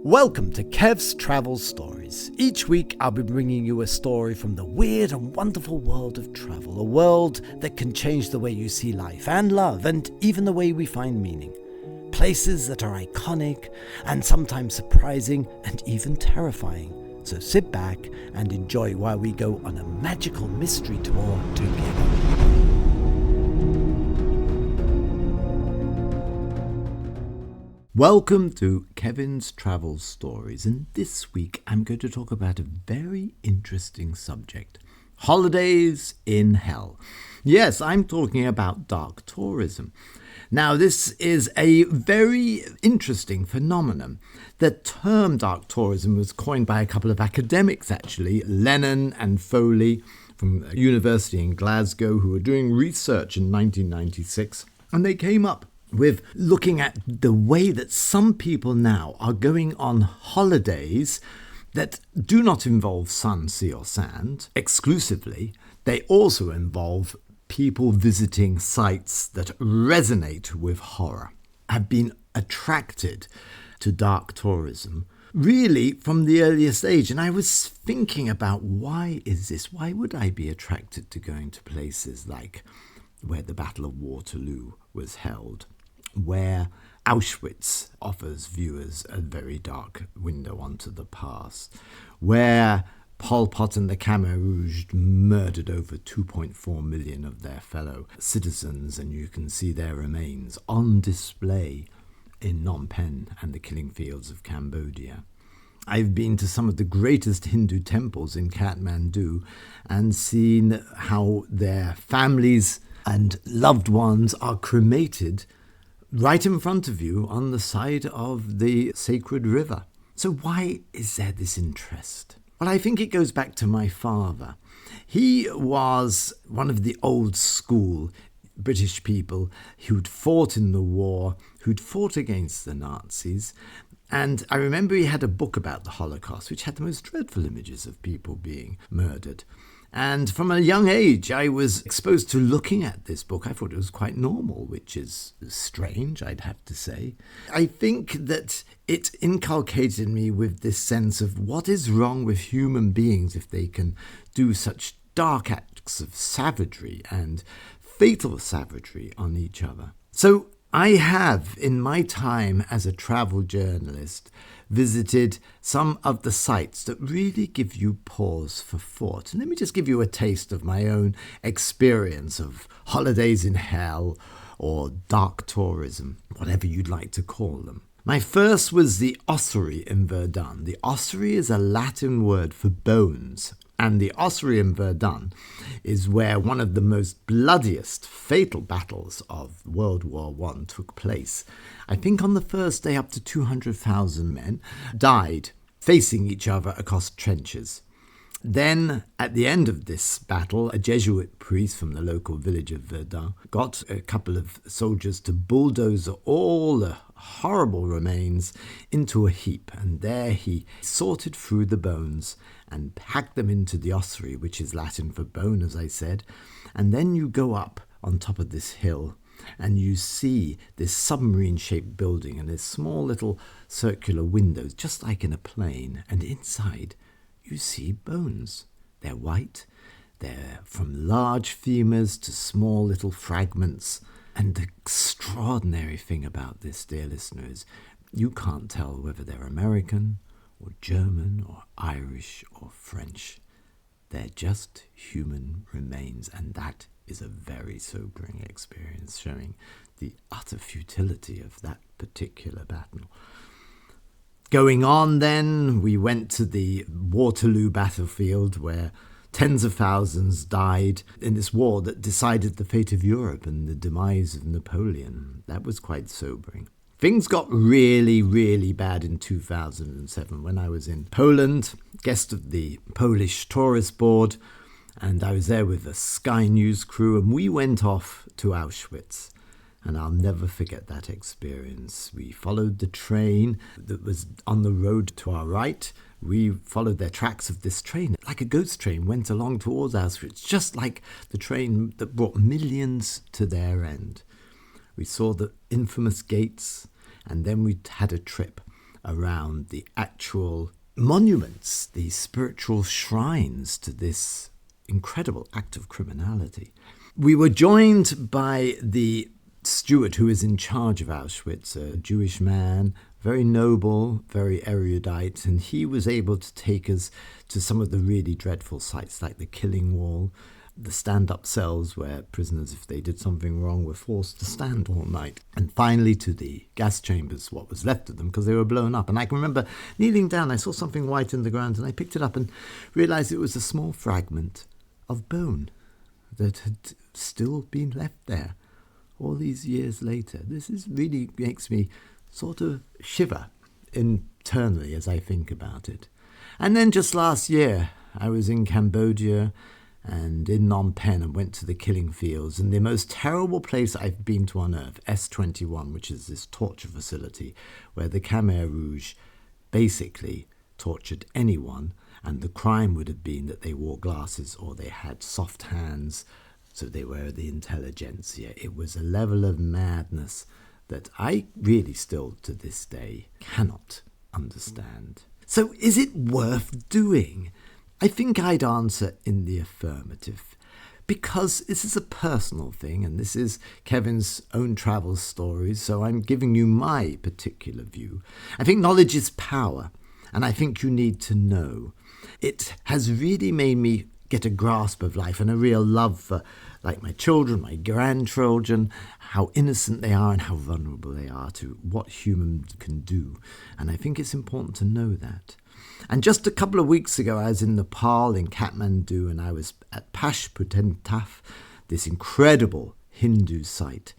Welcome to Kevs Travel Stories. Each week I'll be bringing you a story from the weird and wonderful world of travel, a world that can change the way you see life and love and even the way we find meaning. Places that are iconic and sometimes surprising and even terrifying. So sit back and enjoy while we go on a magical mystery tour together. Welcome to Kevs Travel Stories, and this week I'm going to talk about a very interesting subject. Holidays in hell. Yes, I'm talking about dark tourism. Now, this is a very interesting phenomenon. The term dark tourism was coined by a couple of academics, actually, Lennon and Foley from a university in Glasgow, who were doing research in 1996, and they came up with looking at the way that some people now are going on holidays that do not involve sun, sea or sand exclusively. They also involve people visiting sites that resonate with horror, have been attracted to dark tourism really from the earliest age. And I was thinking about, why is this? Why would I be attracted to going to places like where the Battle of Waterloo was held, where Auschwitz offers viewers a very dark window onto the past, where Pol Pot and the Khmer Rouge murdered over 2.4 million of their fellow citizens, and you can see their remains on display in Phnom Penh and the killing fields of Cambodia. I've been to some of the greatest Hindu temples in Kathmandu and seen how their families and loved ones are cremated right in front of you on the side of the sacred river. So why is there this interest? Well, I think it goes back to my father. He was one of the old school British people who'd fought in the war, who'd fought against the Nazis. And I remember he had a book about the Holocaust, which had the most dreadful images of people being murdered. And from a young age, I was exposed to looking at this book. I thought it was quite normal, which is strange, I'd have to say. I think that it inculcated me with this sense of what is wrong with human beings if they can do such dark acts of savagery and fatal savagery on each other. So I have, in my time as a travel journalist, visited some of the sites that really give you pause for thought. And let me just give you a taste of my own experience of holidays in hell or dark tourism, whatever you'd like to call them. My first was the ossuary in Verdun. The ossuary is a Latin word for bones. And the ossuary in Verdun is where one of the most bloodiest, fatal battles of World War I took place. I think on the first day up to 200,000 men died facing each other across trenches. Then, at the end of this battle, a Jesuit priest from the local village of Verdun got a couple of soldiers to bulldoze all the horrible remains into a heap, and there he sorted through the bones and packed them into the ossuary, which is Latin for bone, as I said. And then you go up on top of this hill and you see this submarine-shaped building and there's small little circular windows, just like in a plane, and inside you see bones. They're white, they're from large femurs to small little fragments. And the extraordinary thing about this, dear listener, is you can't tell whether they're American or German or Irish or French. They're just human remains, and that is a very sobering experience, showing the utter futility of that particular battle. Going on then, we went to the Waterloo battlefield where tens of thousands died in this war that decided the fate of Europe and the demise of Napoleon. That was quite sobering. Things got really, really bad in 2007 when I was in Poland, guest of the Polish Tourist Board, and I was there with a Sky News crew, and we went off to Auschwitz. And I'll never forget that experience. We followed the train that was on the road to our right. We followed their tracks of this train, like a ghost train, went along towards Auschwitz, just like the train that brought millions to their end. We saw the infamous gates, and then we had a trip around the actual monuments, the spiritual shrines to this incredible act of criminality. We were joined by the steward who is in charge of Auschwitz, a Jewish man, very noble, very erudite, and he was able to take us to some of the really dreadful sites like the Killing Wall, the stand-up cells where prisoners, if they did something wrong, were forced to stand all night, and finally to the gas chambers, what was left of them, because they were blown up. And I can remember kneeling down, I saw something white in the ground, and I picked it up and realised it was a small fragment of bone that had still been left there all these years later. This is really makes me sort of shiver internally as I think about it. And then just last year, I was in Cambodia and in Phnom Penh and went to the killing fields, and the most terrible place I've been to on earth, S21, which is this torture facility where the Khmer Rouge basically tortured anyone, and the crime would have been that they wore glasses or they had soft hands, so they were the intelligentsia. It was a level of madness that I really still to this day cannot understand. So is it worth doing? I think I'd answer in the affirmative, because this is a personal thing and this is Kevin's own travel stories, so I'm giving you my particular view. I think knowledge is power, and I think you need to know. It has really made me get a grasp of life and a real love for, like, my children, my grandchildren, how innocent they are and how vulnerable they are to what humans can do. And I think it's important to know that. And just a couple of weeks ago, I was in Nepal, in Kathmandu, and I was at Pashputantaf, this incredible Hindu site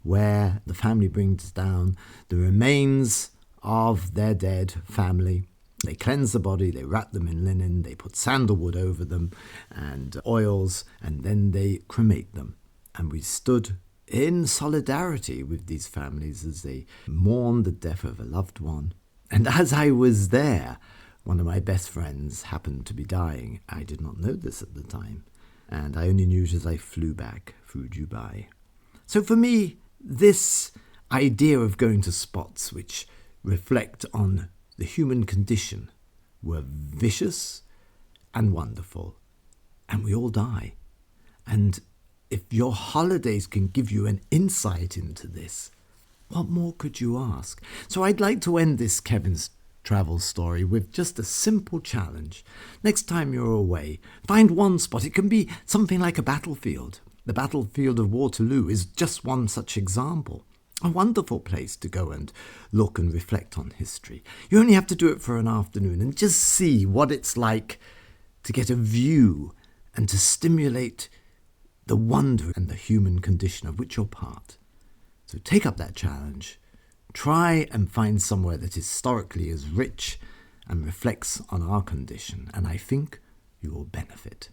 where the family brings down the remains of their dead family. They cleanse the body, they wrap them in linen, they put sandalwood over them and oils, and then they cremate them. And we stood in solidarity with these families as they mourned the death of a loved one. And as I was there, one of my best friends happened to be dying. I did not know this at the time, and I only knew it as I flew back through Dubai. So for me, this idea of going to spots which reflect on the human condition were vicious and wonderful, and we all die. And if your holidays can give you an insight into this, what more could you ask? So I'd like to end this Kevin's travel story with just a simple challenge. Next time you're away, find one spot. It can be something like a battlefield. The battlefield of Waterloo is just one such example. A wonderful place to go and look and reflect on history. You only have to do it for an afternoon and just see what it's like to get a view and to stimulate the wonder and the human condition of which you're part. So take up that challenge. Try and find somewhere that historically is rich and reflects on our condition, and I think you will benefit.